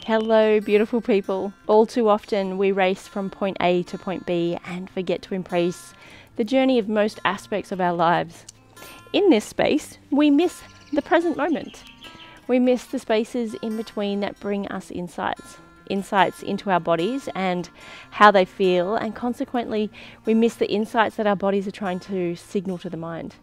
Hello, beautiful people. All too often we race from point A to point B and forget to embrace the journey of most aspects of our lives. In this space, we miss the present moment. We miss the spaces in between that bring us insights into our bodies and how they feel, and consequently, we miss the insights that our bodies are trying to signal to the mind.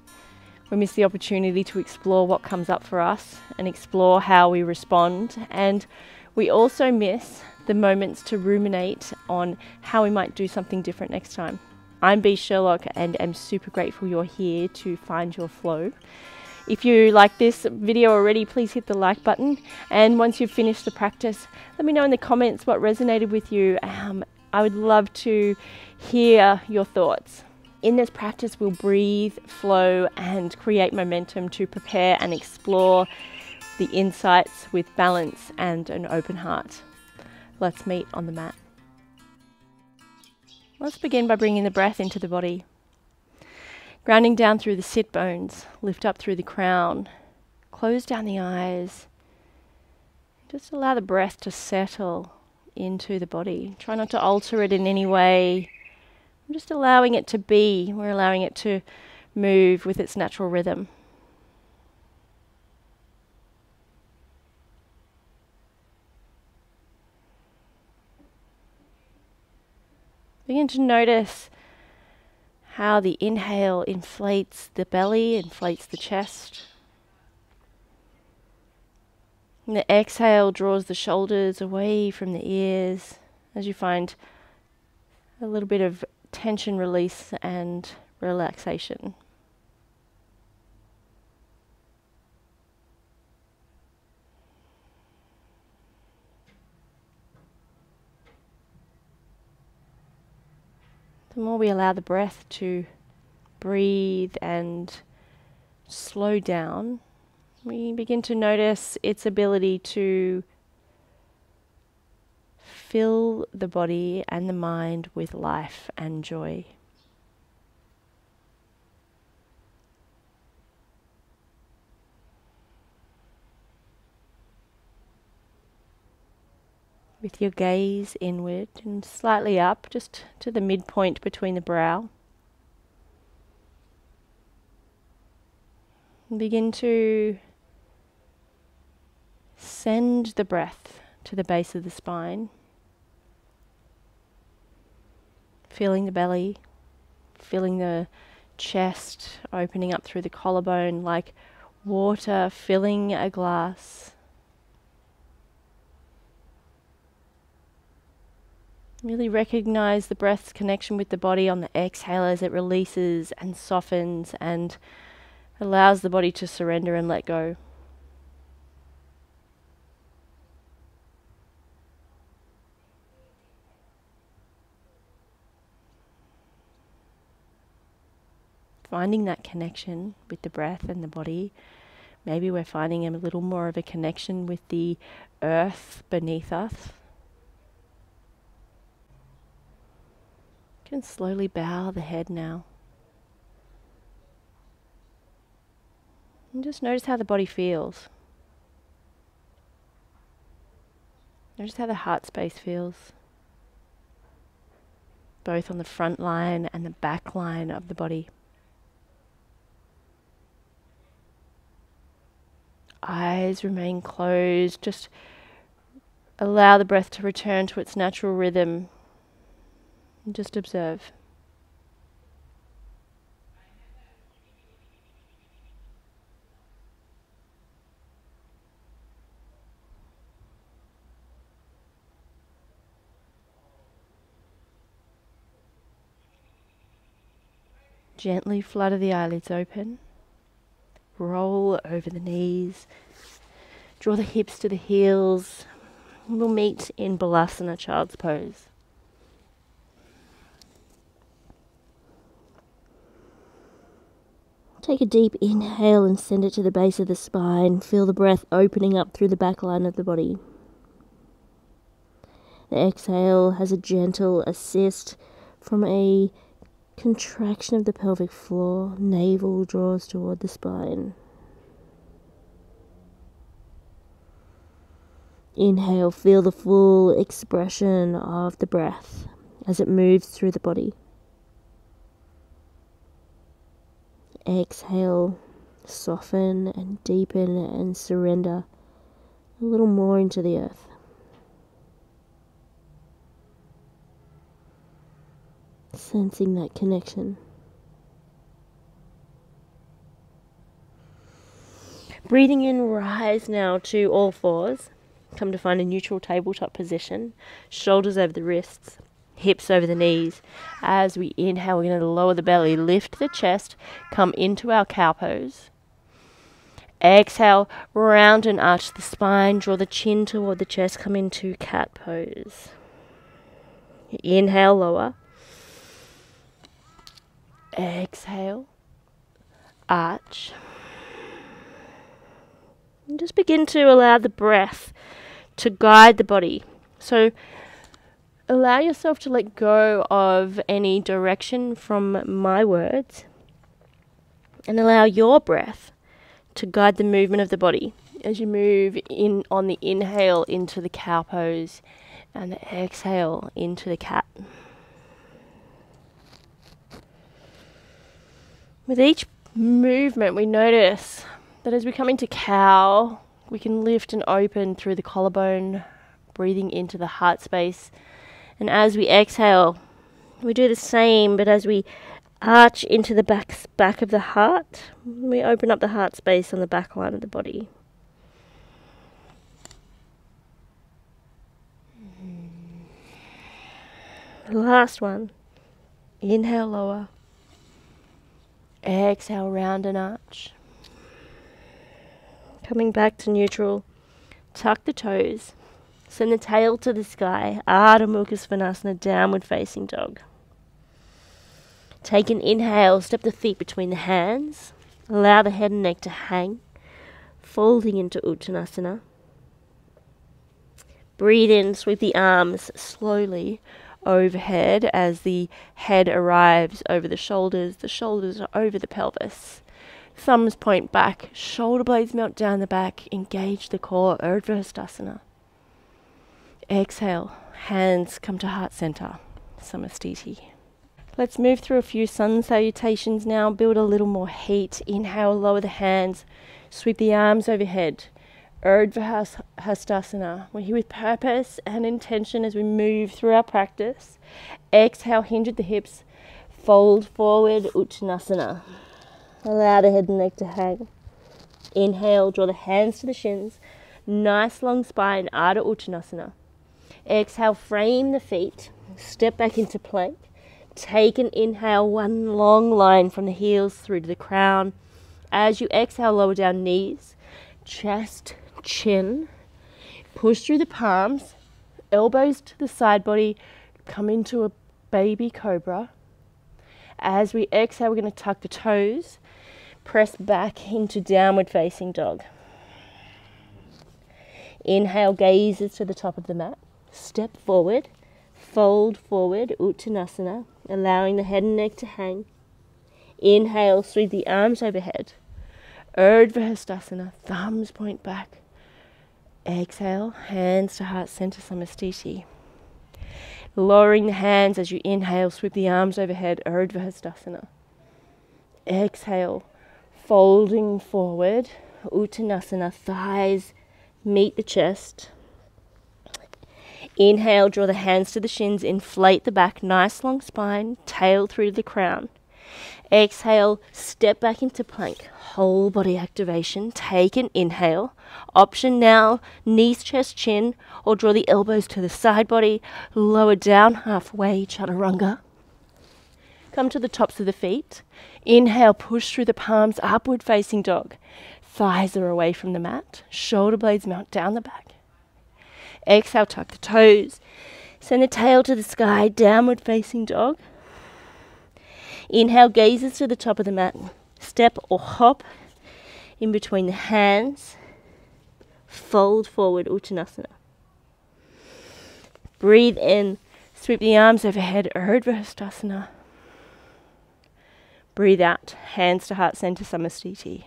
We miss the opportunity to explore what comes up for us and explore how we respond, and we also miss the moments to ruminate on how we might do something different next time. I'm Sherlock and am super grateful you're here to find your flow. If you like this video already, please hit the like button, and once you've finished the practice, let me know in the comments what resonated with you. I would love to hear your thoughts. In this practice, we'll breathe, flow, and create momentum to prepare and explore the insights with balance and an open heart. Let's meet on the mat. Let's begin by bringing the breath into the body. Grounding down through the sit bones, lift up through the crown, close down the eyes. Just allow the breath to settle into the body. Try not to alter it in any way. I'm just allowing it to be. We're allowing it to move with its natural rhythm. Begin to notice how the inhale inflates the belly, inflates the chest. And the exhale draws the shoulders away from the ears as you find a little bit of tension release and relaxation. The more we allow the breath to breathe and slow down, we begin to notice its ability to fill the body and the mind with life and joy. With your gaze inward and slightly up, just to the midpoint between the brow. And begin to send the breath to the base of the spine. Feeling the belly, feeling the chest opening up through the collarbone like water filling a glass. Really recognize the breath's connection with the body on the exhale as it releases and softens and allows the body to surrender and let go. Finding that connection with the breath and the body. Maybe we're finding a little more of a connection with the earth beneath us. You can slowly bow the head now. And just notice how the body feels. Notice how the heart space feels. Both on the front line and the back line of the body. Eyes remain closed. Just allow the breath to return to its natural rhythm. And just observe. Gently flutter the eyelids open. Roll over the knees. Draw the hips to the heels. We'll meet in Balasana, child's pose. Take a deep inhale and send it to the base of the spine. Feel the breath opening up through the back line of the body. The exhale has a gentle assist from a contraction of the pelvic floor. Navel draws toward the spine. Inhale, feel the full expression of the breath as it moves through the body. Exhale, soften and deepen and surrender a little more into the earth. Sensing that connection. Breathing in, rise now to all fours. Come to find a neutral tabletop position. Shoulders over the wrists, hips over the knees. As we inhale, we're going to lower the belly, lift the chest, come into our cow pose. Exhale, round and arch the spine, draw the chin toward the chest, come into cat pose. Inhale, lower. Exhale, arch. And just begin to allow the breath to guide the body. So allow yourself to let go of any direction from my words and allow your breath to guide the movement of the body as you move in on the inhale into the cow pose and the exhale into the cat. With each movement, we notice that as we come into cow, we can lift and open through the collarbone, breathing into the heart space. And as we exhale, we do the same, but as we arch into the back of the heart, we open up the heart space on the back line of the body. Last one. Inhale, lower. Exhale, round and arch. Coming back to neutral. Tuck the toes. Send the tail to the sky. Ardha Mukha Svanasana, downward facing dog. Take an inhale. Step the feet between the hands. Allow the head and neck to hang. Folding into Uttanasana. Breathe in. Sweep the arms slowly overhead as the head arrives over the shoulders are over the pelvis. Thumbs point back, shoulder blades melt down the back, engage the core, Urdhva Hastasana. Exhale, hands come to heart center, Samastiti. Let's move through a few sun salutations now, build a little more heat. Inhale, lower the hands, sweep the arms overhead, Urdhva Hastasana. We're here with purpose and intention as we move through our practice. Exhale, hinge at the hips, fold forward, Uttanasana. Allow the head and neck to hang. Inhale, draw the hands to the shins. Nice long spine, Ardha Uttanasana. Exhale, frame the feet. Step back into plank. Take an inhale, one long line from the heels through to the crown. As you exhale, lower down knees, chest, chin. Push through the palms, elbows to the side body. Come into a baby cobra. As we exhale, we're going to tuck the toes. Press back into downward facing dog. Inhale, gazes to the top of the mat. Step forward, fold forward, Uttanasana, allowing the head and neck to hang. Inhale, sweep the arms overhead. Urdhva Hastasana, thumbs point back. Exhale, hands to heart center, Samastiti. Lowering the hands as you inhale, sweep the arms overhead, Urdhva Hastasana. Exhale, folding forward, Uttanasana, thighs meet the chest. Inhale, draw the hands to the shins, inflate the back, nice long spine, tail through to the crown. Exhale, step back into plank, whole body activation. Take an inhale. Option now, knees, chest, chin, or draw the elbows to the side body. Lower down halfway, chaturanga. Come to the tops of the feet. Inhale, push through the palms, upward facing dog. Thighs are away from the mat. Shoulder blades melt down the back. Exhale, tuck the toes. Send the tail to the sky, downward facing dog. Inhale, gazes to the top of the mat. Step or hop in between the hands. Fold forward, Uttanasana. Breathe in. Sweep the arms overhead, Urdhva Hastasana. Breathe out. Hands to heart center, Samastiti.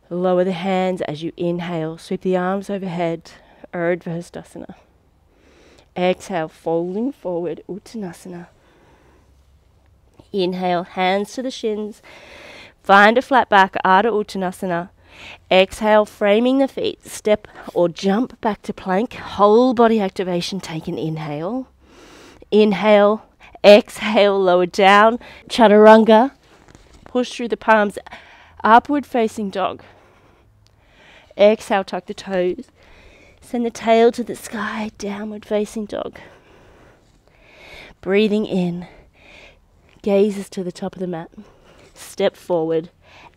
Lower the hands as you inhale. Sweep the arms overhead. Urdhva Hastasana. Exhale, folding forward, Uttanasana. Inhale, hands to the shins. Find a flat back, Ardha Uttanasana. Exhale, framing the feet. Step or jump back to plank. Whole body activation. Take an inhale. Inhale. Exhale, lower down. Chaturanga. Push through the palms. Upward facing dog. Exhale, tuck the toes. Send the tail to the sky. Downward facing dog. Breathing in. Gazes to the top of the mat. Step forward.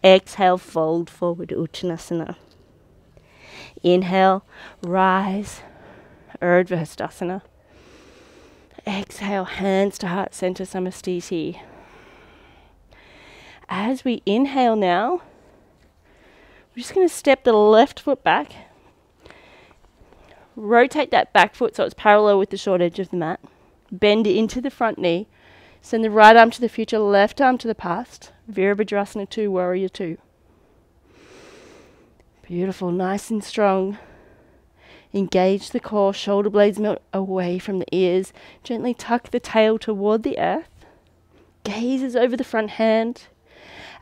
Exhale, fold forward, Uttanasana. Inhale, rise, Urdhva Hastasana. Exhale, hands to heart center, Samastiti. As we inhale now, we're just going to step the left foot back. Rotate that back foot so it's parallel with the short edge of the mat. Bend into the front knee. Send the right arm to the future, left arm to the past. Virabhadrasana 2, Warrior 2. Beautiful, nice and strong. Engage the core, shoulder blades melt away from the ears. Gently tuck the tail toward the earth. Gazes over the front hand.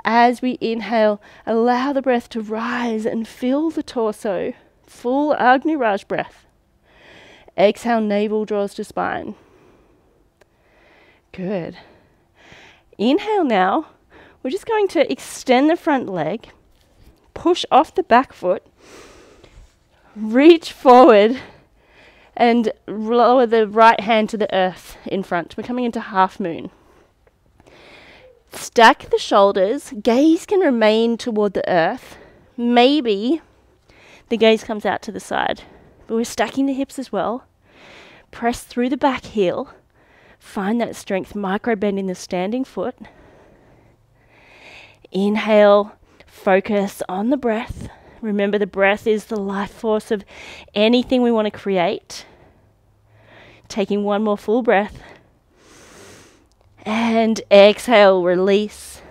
As we inhale, allow the breath to rise and fill the torso. Full Agni Raj breath. Exhale, navel draws to spine. Good. Inhale now. We're just going to extend the front leg. Push off the back foot. Reach forward and lower the right hand to the earth in front. We're coming into half moon. Stack the shoulders. Gaze can remain toward the earth. Maybe the gaze comes out to the side. But we're stacking the hips as well. Press through the back heel. Find that strength, micro bend in the standing foot. Inhale, focus on the breath. Remember, the breath is the life force of anything we want to create. Taking one more full breath. And exhale, release.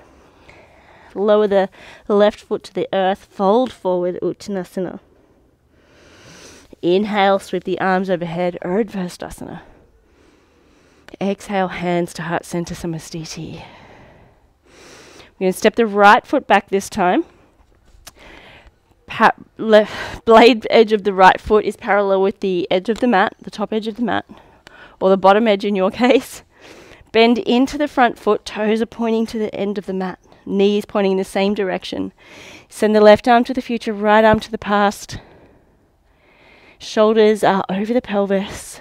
Lower the left foot to the earth, fold forward, Uttanasana. Inhale, sweep the arms overhead, Urdhva Hastasana. Exhale, hands to heart center, Samastiti. We're going to step the right foot back this time. Left blade edge of the right foot is parallel with the edge of the mat, the top edge of the mat, or the bottom edge in your case. Bend into the front foot, toes are pointing to the end of the mat, knees pointing in the same direction. Send the left arm to the future, right arm to the past. Shoulders are over the pelvis.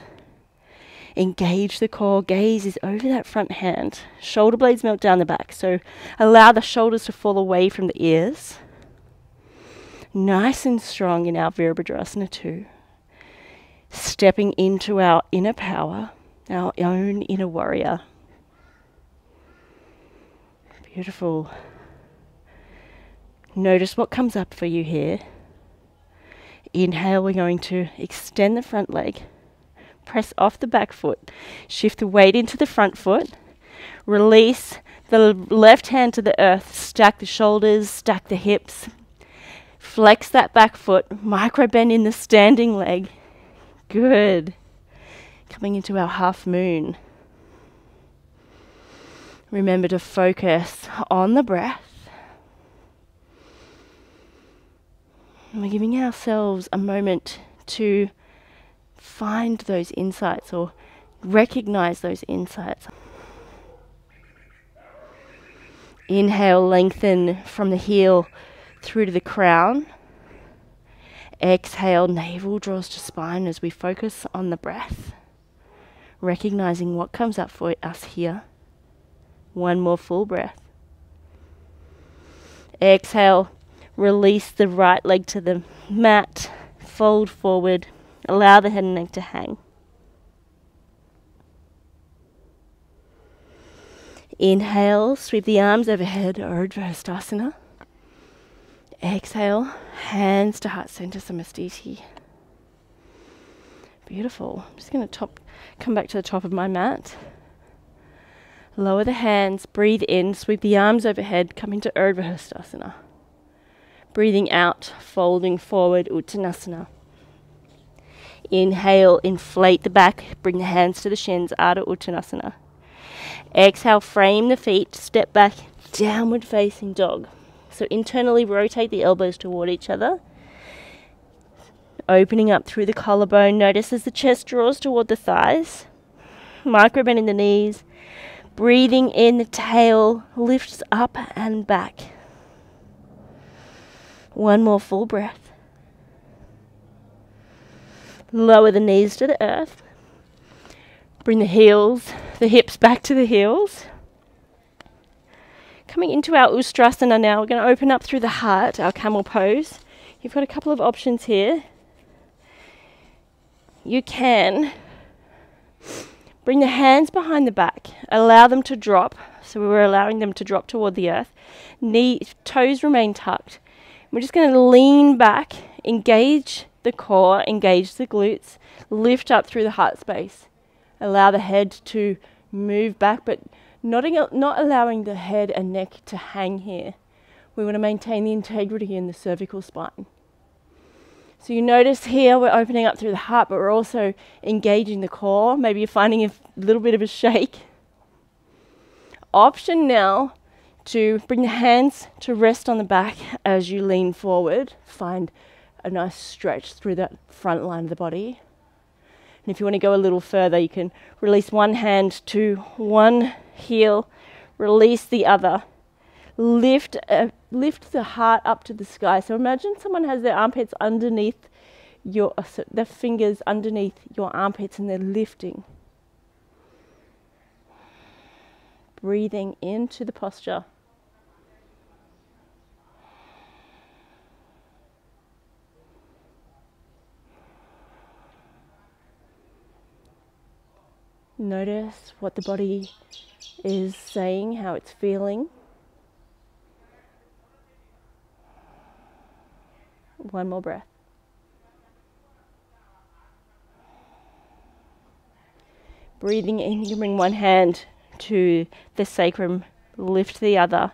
Engage the core, gaze is over that front hand. Shoulder blades melt down the back, so allow the shoulders to fall away from the ears. Nice and strong in our Virabhadrasana 2. Stepping into our inner power, our own inner warrior. Beautiful. Notice what comes up for you here. Inhale, we're going to extend the front leg. Press off the back foot. Shift the weight into the front foot. Release the left hand to the earth. Stack the shoulders, stack the hips. Flex that back foot. Micro bend in the standing leg. Good. Coming into our half moon. Remember to focus on the breath. And we're giving ourselves a moment to find those insights or recognize those insights. Inhale, lengthen from the heel through to the crown. Exhale, navel draws to spine as we focus on the breath. Recognizing what comes up for us here. One more full breath. Exhale, release the right leg to the mat. Fold forward. Allow the head and neck to hang. Inhale, sweep the arms overhead, Urdhva Hastasana. Exhale, hands to heart center, Samastiti. Beautiful. I'm just going to come back to the top of my mat. Lower the hands, breathe in, sweep the arms overhead, come into Urdhva Hastasana. Breathing out, folding forward, Uttanasana. Inhale, inflate the back, bring the hands to the shins, Ardha Uttanasana. Exhale, frame the feet, step back, downward facing dog. So internally rotate the elbows toward each other. Opening up through the collarbone, notice as the chest draws toward the thighs. Micro bend in the knees. Breathing in, the tail lifts up and back. One more full breath. Lower the knees to the earth. Bring the hips back to the heels. Coming into our Ustrasana now, we're going to open up through the heart, our camel pose. You've got a couple of options here. You can bring the hands behind the back, allow them to drop. So we're allowing them to drop toward the earth. Toes remain tucked. We're just going to lean back, engage the core, engage the glutes, lift up through the heart space. Allow the head to move back, but not allowing the head and neck to hang here. We want to maintain the integrity in the cervical spine. So you notice here we're opening up through the heart, but we're also engaging the core. Maybe you're finding a little bit of a shake. Option now to bring the hands to rest on the back as you lean forward. Find a nice stretch through that front line of the body. And if you want to go a little further, you can release one hand to one heel, release the other. Lift the heart up to the sky. So imagine someone has their armpits underneath their fingers underneath your armpits and they're lifting. Breathing into the posture. Notice what the body is saying, how it's feeling. One more breath. Breathing in, you bring one hand to the sacrum, lift the other.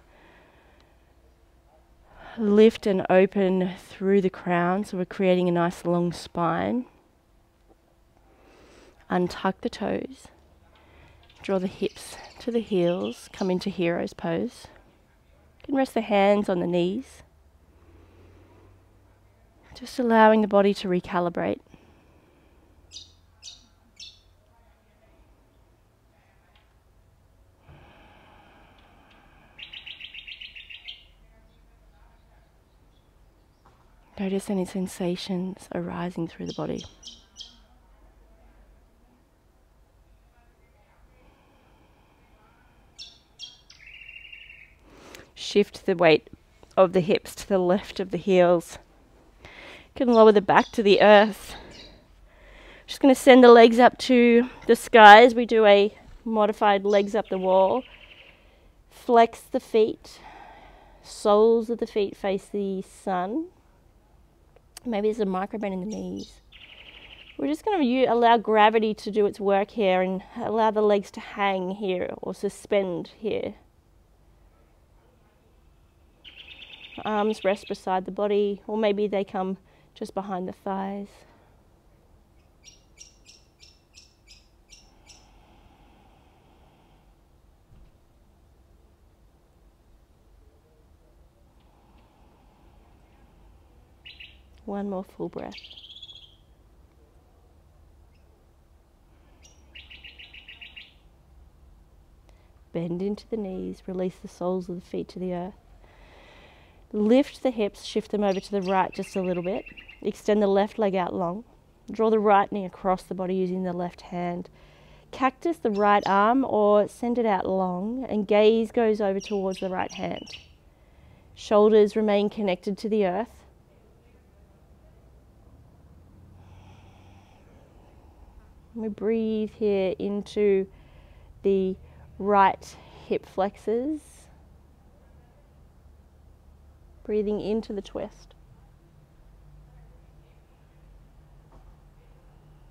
Lift and open through the crown, so we're creating a nice long spine. Untuck the toes. Draw the hips to the heels, come into hero's pose. You can rest the hands on the knees. Just allowing the body to recalibrate. Notice any sensations arising through the body. Shift the weight of the hips to the left of the heels. You can lower the back to the earth. Just going to send the legs up to the sky as we do a modified legs up the wall. Flex the feet. Soles of the feet face the sun. Maybe there's a micro bend in the knees. We're just going to allow gravity to do its work here and allow the legs to hang here or suspend here. Arms rest beside the body, or maybe they come just behind the thighs. One more full breath. Bend into the knees, release the soles of the feet to the earth. Lift the hips, shift them over to the right just a little bit. Extend the left leg out long. Draw the right knee across the body using the left hand. Cactus the right arm or send it out long, and gaze goes over towards the right hand. Shoulders remain connected to the earth. We breathe here into the right hip flexors. Breathing into the twist.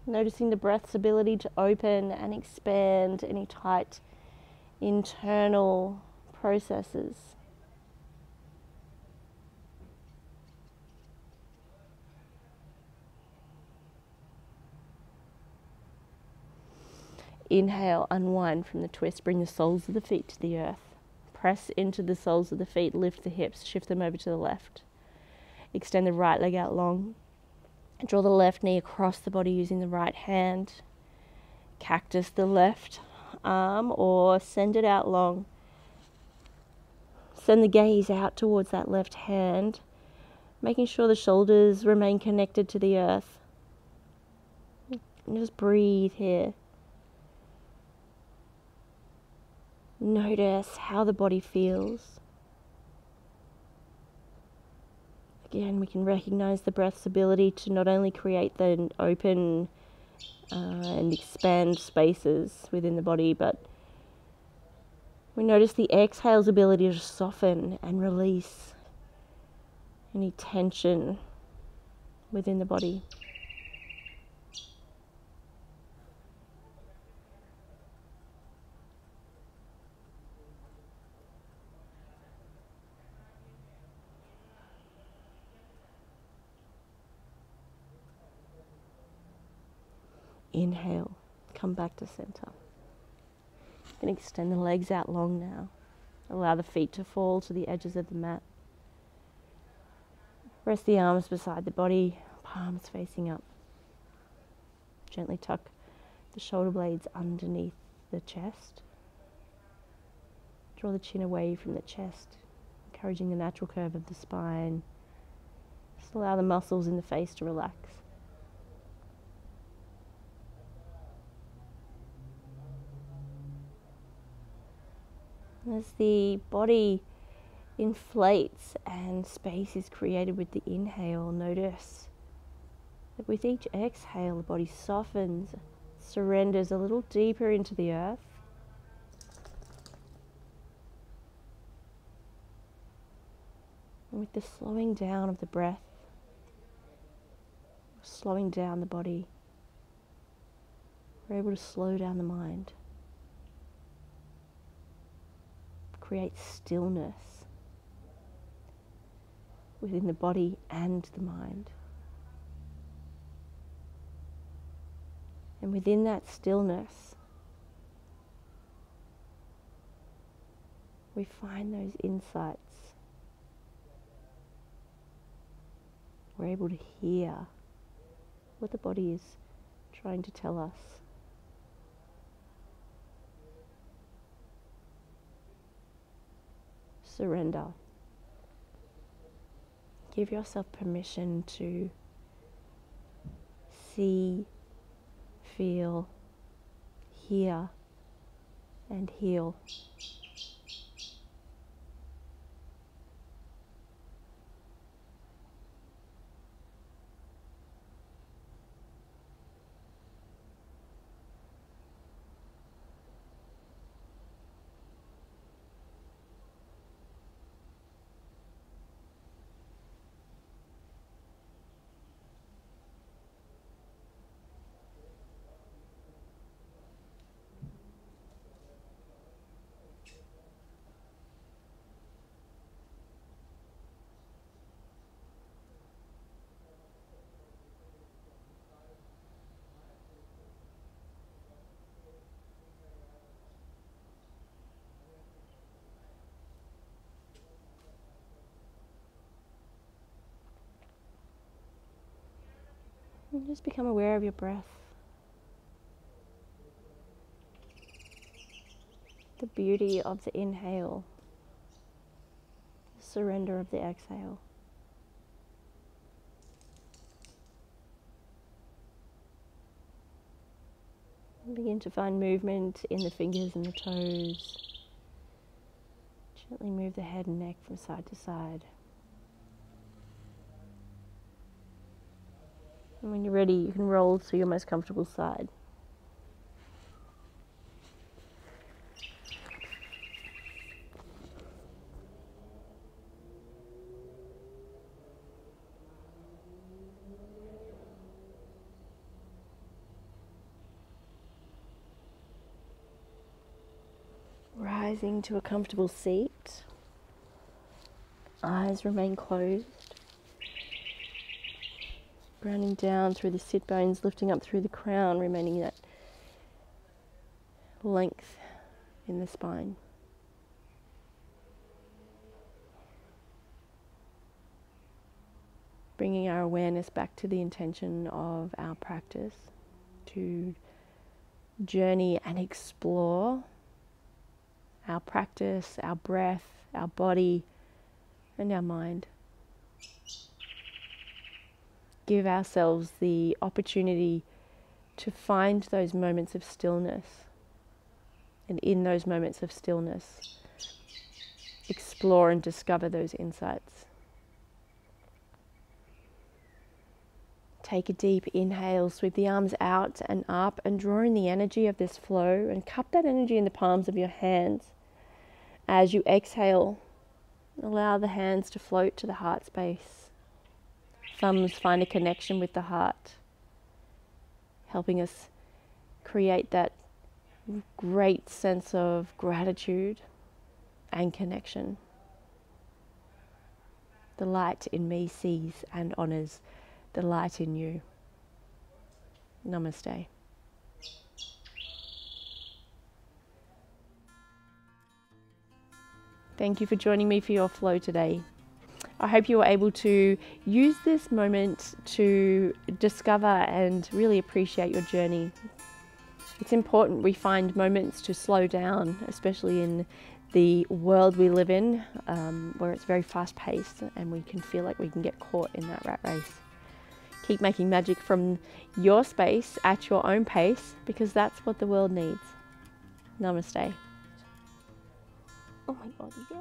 Noticing the breath's ability to open and expand any tight internal processes. inhale, unwind from the twist. Bring the soles of the feet to the earth. Press into the soles of the feet, lift the hips, shift them over to the left. Extend the right leg out long. Draw the left knee across the body using the right hand. Cactus the left arm or send it out long. Send the gaze out towards that left hand, making sure the shoulders remain connected to the earth. And just breathe here. Notice how the body feels. Again, we can recognize the breath's ability to not only create the open and expand spaces within the body, but we notice the exhale's ability to soften and release any tension within the body. Inhale, come back to center. You can extend the legs out long now. Allow the feet to fall to the edges of the mat. Rest the arms beside the body, palms facing up. Gently tuck the shoulder blades underneath the chest. Draw the chin away from the chest, encouraging the natural curve of the spine. Just allow the muscles in the face to relax. As the body inflates and space is created with the inhale, notice that with each exhale the body softens, surrenders a little deeper into the earth. And with the slowing down of the breath, slowing down the body, we're able to slow down the mind. Create stillness within the body and the mind. And within that stillness, we find those insights. We're able to hear what the body is trying to tell us. Surrender. Give yourself permission to see, feel, hear, and heal. And just become aware of your breath. The beauty of the inhale. The surrender of the exhale. And begin to find movement in the fingers and the toes. Gently move the head and neck from side to side. And when you're ready, you can roll to your most comfortable side. Rising to a comfortable seat. Eyes remain closed. Grounding down through the sit bones, lifting up through the crown, remaining that length in the spine. Bringing our awareness back to the intention of our practice, to journey and explore our practice, our breath, our body, and our mind. Give ourselves the opportunity to find those moments of stillness, and in those moments of stillness, explore and discover those insights. Take a deep inhale, sweep the arms out and up, and draw in the energy of this flow, and cup that energy in the palms of your hands. As you exhale, allow the hands to float to the heart space. Thumbs find a connection with the heart, helping us create that great sense of gratitude and connection. The light in me sees and honors the light in you. Namaste. Thank you for joining me for your flow today. I hope you were able to use this moment to discover and really appreciate your journey. It's important we find moments to slow down, especially in the world we live in, where it's very fast-paced and we can feel like we can get caught in that rat race. Keep making magic from your space at your own pace, because that's what the world needs. Namaste. Oh my God, yeah.